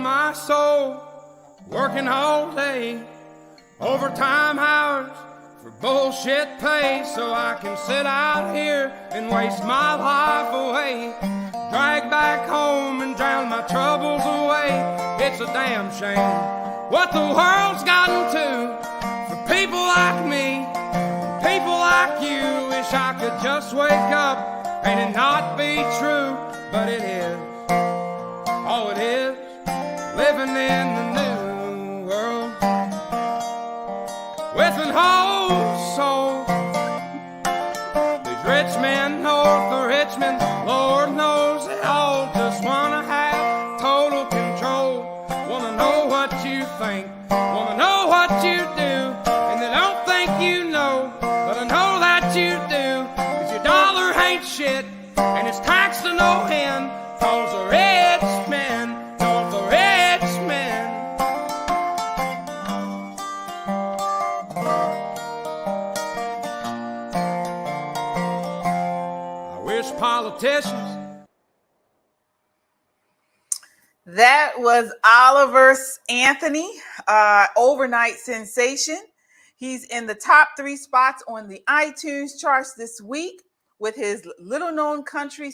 my soul, working all day, overtime hours for bullshit pay, so I can sit out here and waste my life away, drag back home and drown my troubles away. It's a damn shame what the world's gotten to for people like me, people like you. Wish I could just wake up and it not be true, but it is. Oh, it is living in the new world with an whole soul. These rich men north of Richmond, Lord knows they all just wanna have total control. Wanna know what you think, wanna know what you do, and they don't think you know, but I know that you do. 'Cause your dollar ain't shit, and it's taxed to no end. 'Cause the rich men, north of Richmond. I wish politicians. That was Oliver Anthony, overnight sensation. He's in the top 3 spots on the iTunes charts this week with his little-known country.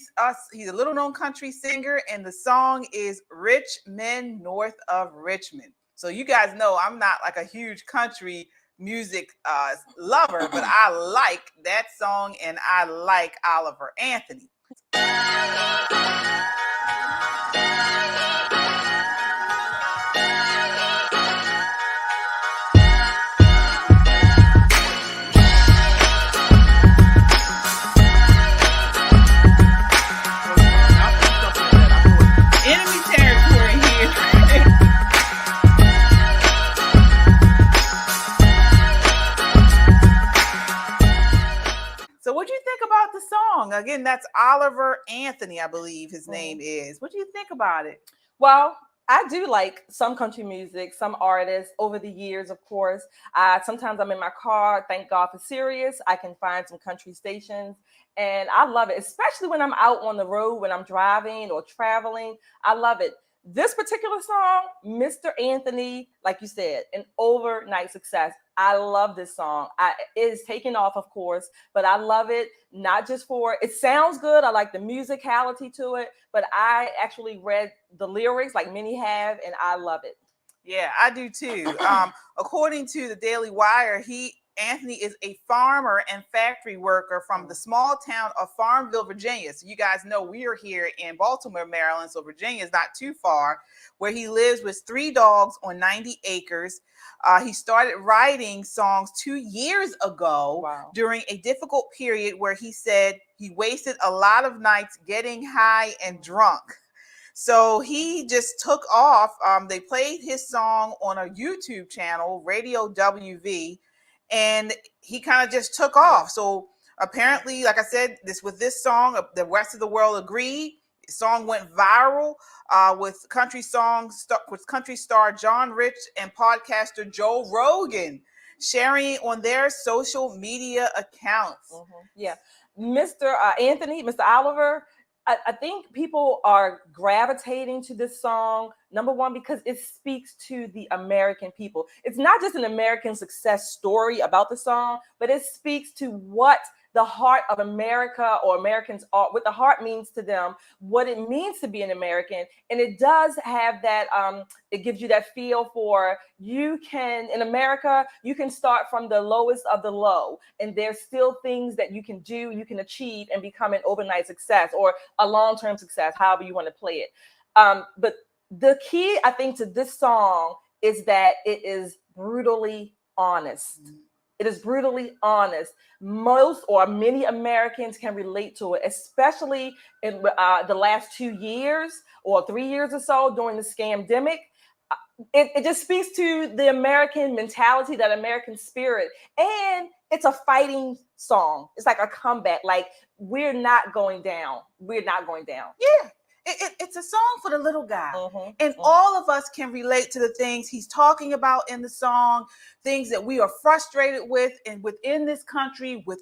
He's a little-known country singer, and the song is "Rich Men North of Richmond." So you guys know I'm not like a huge country music lover, but I like that song, and I like Oliver Anthony. Enemy territory here. So what do you think about the song? Again, that's Oliver Anthony, I believe his name is. What do you think about it? Well, I do like some country music, some artists over the years, of course. Sometimes I'm in my car, thank God for Sirius. I can find some country stations, and I love it, especially when I'm out on the road, when I'm driving or traveling. I love it. This particular song, Mr. Anthony, like you said, an overnight success. I love this song. It is taken off, of course, but I love it, not just for, it sounds good. I like the musicality to it, but I actually read the lyrics like many have, and I love it. Yeah, I do too. According to the Daily Wire, Anthony is a farmer and factory worker from the small town of Farmville, Virginia. So you guys know we are here in Baltimore, Maryland. So Virginia is not too far, where he lives with 3 dogs on 90 acres. He started writing songs 2 years ago during a difficult period where he said he wasted a lot of nights getting high and drunk. So he just took off. They played his song on a YouTube channel, Radio WV, and he kind of just took off. So apparently, like I said, with this song, the rest of the world agreed. The song went viral with country star John Rich and podcaster Joe Rogan sharing it on their social media accounts. Yeah, Mr. Anthony, Mr. Oliver, I think people are gravitating to this song, number one, because it speaks to the American people. It's not just an American success story about the song, but it speaks to what the heart of America or Americans are, what the heart means to them, what it means to be an American. And it does have that, it gives you that feel for you can, in America, you can start from the lowest of the low. And there's still things that you can do, you can achieve and become an overnight success or a long-term success, however you want to play it. But the key, I think, to this song is that it is brutally honest. It is brutally honest. Most or many Americans can relate to it, especially in the last 2 years or 3 years or so during the scamdemic. It just speaks to the American mentality, that American spirit. And it's a fighting song. It's like a comeback. Like, we're not going down. We're not going down. Yeah. It's a song for the little guy. Mm-hmm. And Mm-hmm. all of us can relate to the things he's talking about in the song, things that we are frustrated with, and within this country, with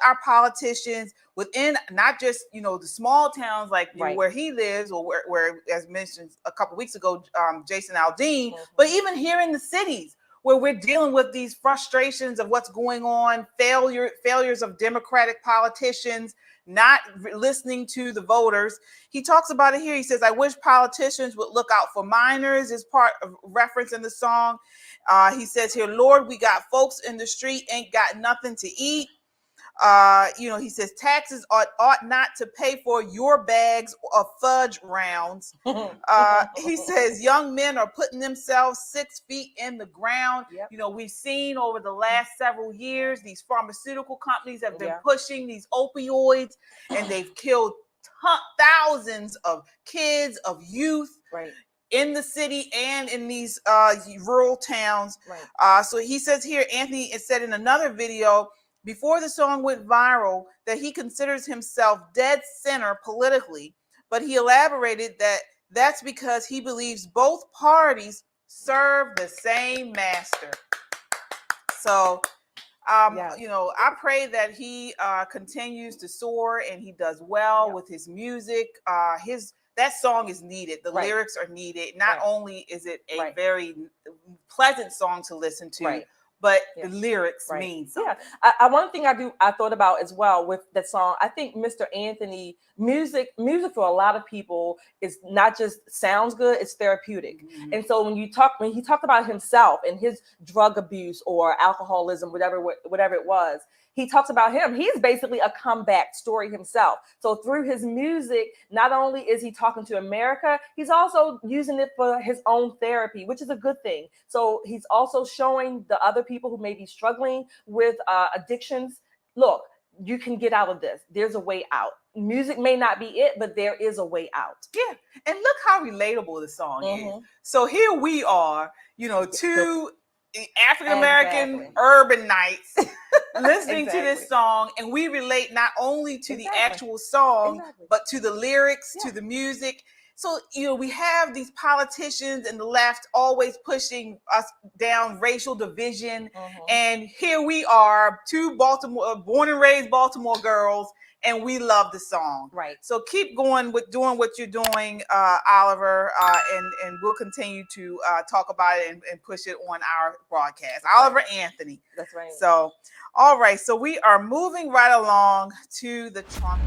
our politicians, within not just, the small towns like Right. where he lives, or where, as mentioned a couple weeks ago, Jason Aldean, Mm-hmm. but even here in the cities where we're dealing with these frustrations of what's going on, failures of Democratic politicians, not listening to the voters. He talks about it here. He says, I wish politicians would look out for minors, is part of reference in the song. He says here, Lord, we got folks in the street, ain't got nothing to eat. He says taxes ought not to pay for your bags of fudge rounds. He says young men are putting themselves 6 feet in the ground. Yep. We've seen over the last several years, these pharmaceutical companies have been Yeah. pushing these opioids, and they've killed thousands of kids, of youth. Right. In the city and in these rural towns. Right. So he says here, Anthony said in another video, before the song went viral, that he considers himself dead center politically, but he elaborated that that's because he believes both parties serve the same master. So, Yeah. I pray that he continues to soar and he does well with his music. That song is needed. The Right. lyrics are needed. Not Right. only is it a Right. very pleasant song to listen to, Right. but Yeah. the lyrics Right. mean something. Yeah. One thing I thought about as well with that song, I think Mr. Anthony, music for a lot of people is not just sounds good, it's therapeutic. Mhm. And so when he talked about himself and his drug abuse or alcoholism, whatever it was, he talks about him. He's basically a comeback story himself. So through his music, not only is he talking to America, he's also using it for his own therapy, which is a good thing. So he's also showing the other people who may be struggling with addictions, look, you can get out of this. There's a way out. Music may not be it, but there is a way out. Yeah. And look how relatable the song is. Mhm. So here we are, two African-American Exactly. urbanites listening to Exactly. this song, and we relate not only to the Exactly. actual song, Exactly. but to the lyrics, Yeah. to the music. So, we have these politicians and the left always pushing us down racial division. Mhm. And here we are, two born and raised Baltimore girls, and we love the song. Right. So keep going with doing what you're doing, Oliver, and we'll continue to talk about it and push it on our broadcast. Oliver Anthony. That's right. So, all right. So we are moving right along to the Trump